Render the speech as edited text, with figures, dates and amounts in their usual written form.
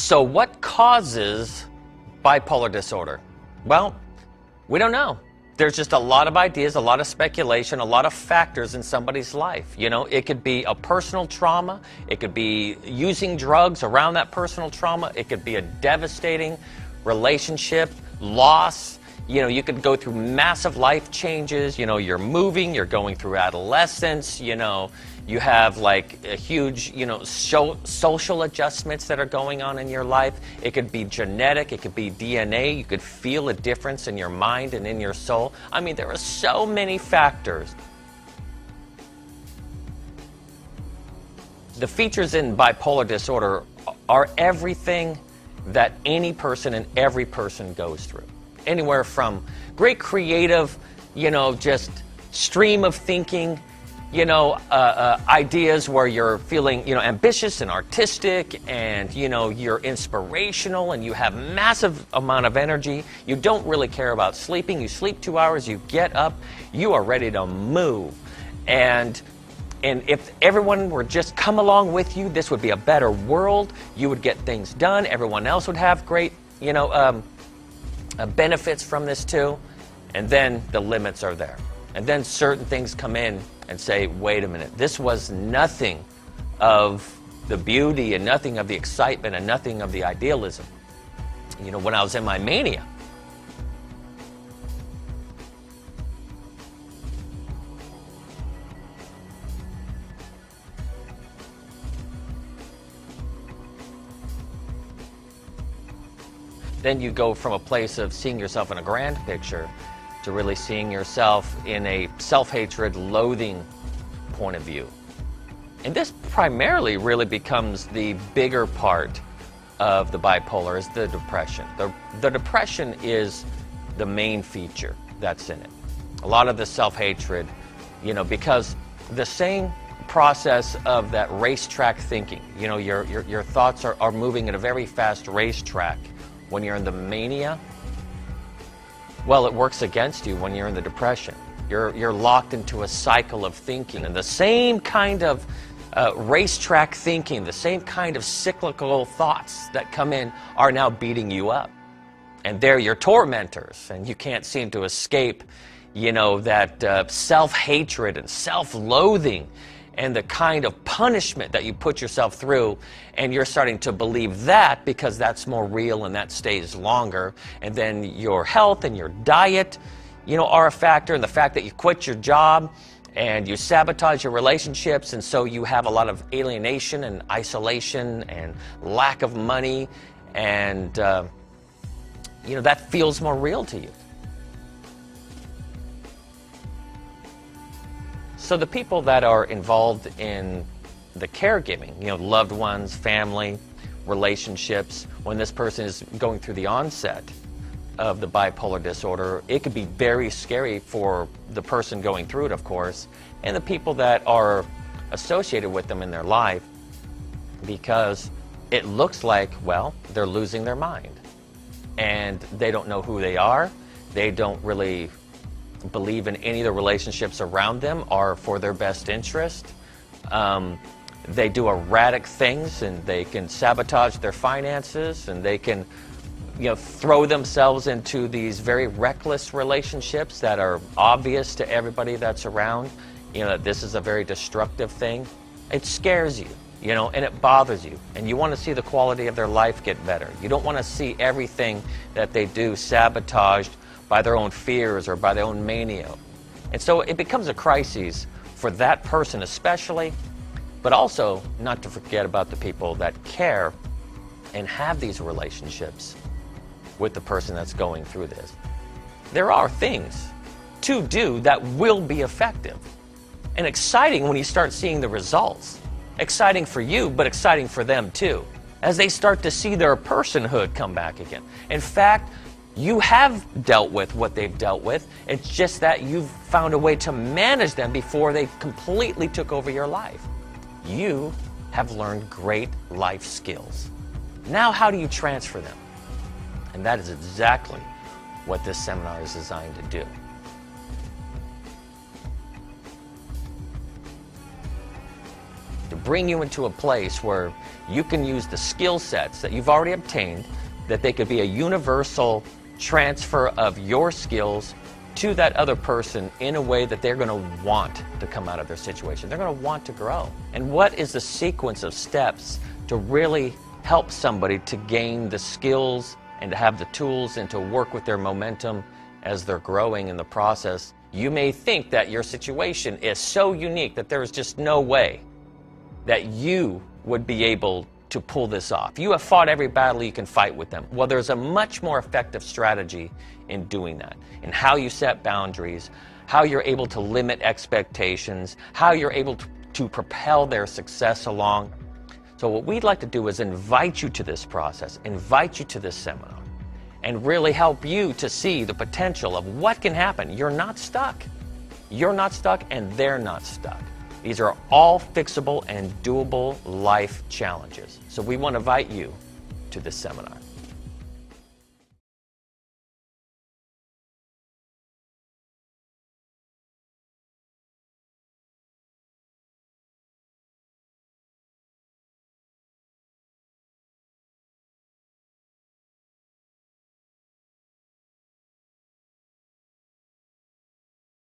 So what causes bipolar disorder? Well, we don't know. There's just a lot of ideas, a lot of speculation, a lot of factors in somebody's life. You know, it could be a personal trauma. It could be using drugs around that personal trauma. It could be a devastating relationship, loss. You know, you could go through massive life changes. You know, you're moving, you're going through adolescence, you know, you have like a huge, you know, social adjustments that are going on in your life. It could be genetic, it could be DNA. You could feel a difference in your mind and in your soul. I mean, there are so many factors. The features in bipolar disorder are everything that any person and every person goes through. Anywhere from great creative, you know, just stream of thinking, you know, ideas where you're feeling, you know, ambitious and artistic, and, you know, you're inspirational and you have massive amount of energy. You don't really care about sleeping. You sleep 2 hours, you get up, you are ready to move. And if everyone were just come along with you, this would be a better world. You would get things done. Everyone else would have great, you know, benefits from this too. And then the limits are there. And then certain things come in and say, wait a minute, this was nothing of the beauty and nothing of the excitement and nothing of the idealism. You know, when I was in my mania, then you go from a place of seeing yourself in a grand picture to really seeing yourself in a self-hatred, loathing point of view. And this primarily really becomes the bigger part of the bipolar, is the depression. The depression is the main feature that's in it. A lot of the self-hatred, you know, because the same process of that racetrack thinking, you know, your thoughts are moving at a very fast racetrack when you're in the mania. Well, it works against you when you're in the depression. You're locked into a cycle of thinking, and the same kind of racetrack thinking, the same kind of cyclical thoughts that come in are now beating you up. And they're your tormentors, and you can't seem to escape, you know, that self-hatred and self-loathing and the kind of punishment that you put yourself through, and you're starting to believe that because that's more real and that stays longer. And then your health and your diet, you know, are a factor, and the fact that you quit your job and you sabotage your relationships, and so you have a lot of alienation and isolation and lack of money, and you know, that feels more real to you. So the people that are involved in the caregiving, you know, loved ones, family, relationships, when this person is going through the onset of the bipolar disorder, it could be very scary for the person going through it, of course, and the people that are associated with them in their life, because it looks like, well, they're losing their mind. And they don't know who they are. They don't really believe in any of the relationships around them are for their best interest. They do erratic things, and they can sabotage their finances, and they can, you know, throw themselves into these very reckless relationships that are obvious to everybody that's around, you know, that this is a very destructive thing. It scares you, you know, and it bothers you, and you want to see the quality of their life get better. You don't want to see everything that they do sabotaged by their own fears or by their own mania. And so it becomes a crisis for that person especially, but also not to forget about the people that care and have these relationships with the person that's going through this. There are things to do that will be effective and exciting when you start seeing the results. Exciting for you, but exciting for them too, as they start to see their personhood come back again. In fact, you have dealt with what they've dealt with. It's just that you've found a way to manage them before they completely took over your life. You have learned great life skills. Now, how do you transfer them? And that is exactly what this seminar is designed to do. To bring you into a place where you can use the skill sets that you've already obtained, that they could be a universal transfer of your skills to that other person in a way that they're going to want to come out of their situation. They're going to want to grow. And what is the sequence of steps to really help somebody to gain the skills and to have the tools and to work with their momentum as they're growing in the process? You may think that your situation is so unique that there is just no way that you would be able to pull this off. You have fought every battle you can fight with them. Well, there's a much more effective strategy in doing that, in how you set boundaries, how you're able to limit expectations, how you're able to propel their success along. So what we'd like to do is invite you to this process, invite you to this seminar, and really help you to see the potential of what can happen. You're not stuck. You're not stuck, and they're not stuck. These are all fixable and doable life challenges. So we want to invite you to this seminar.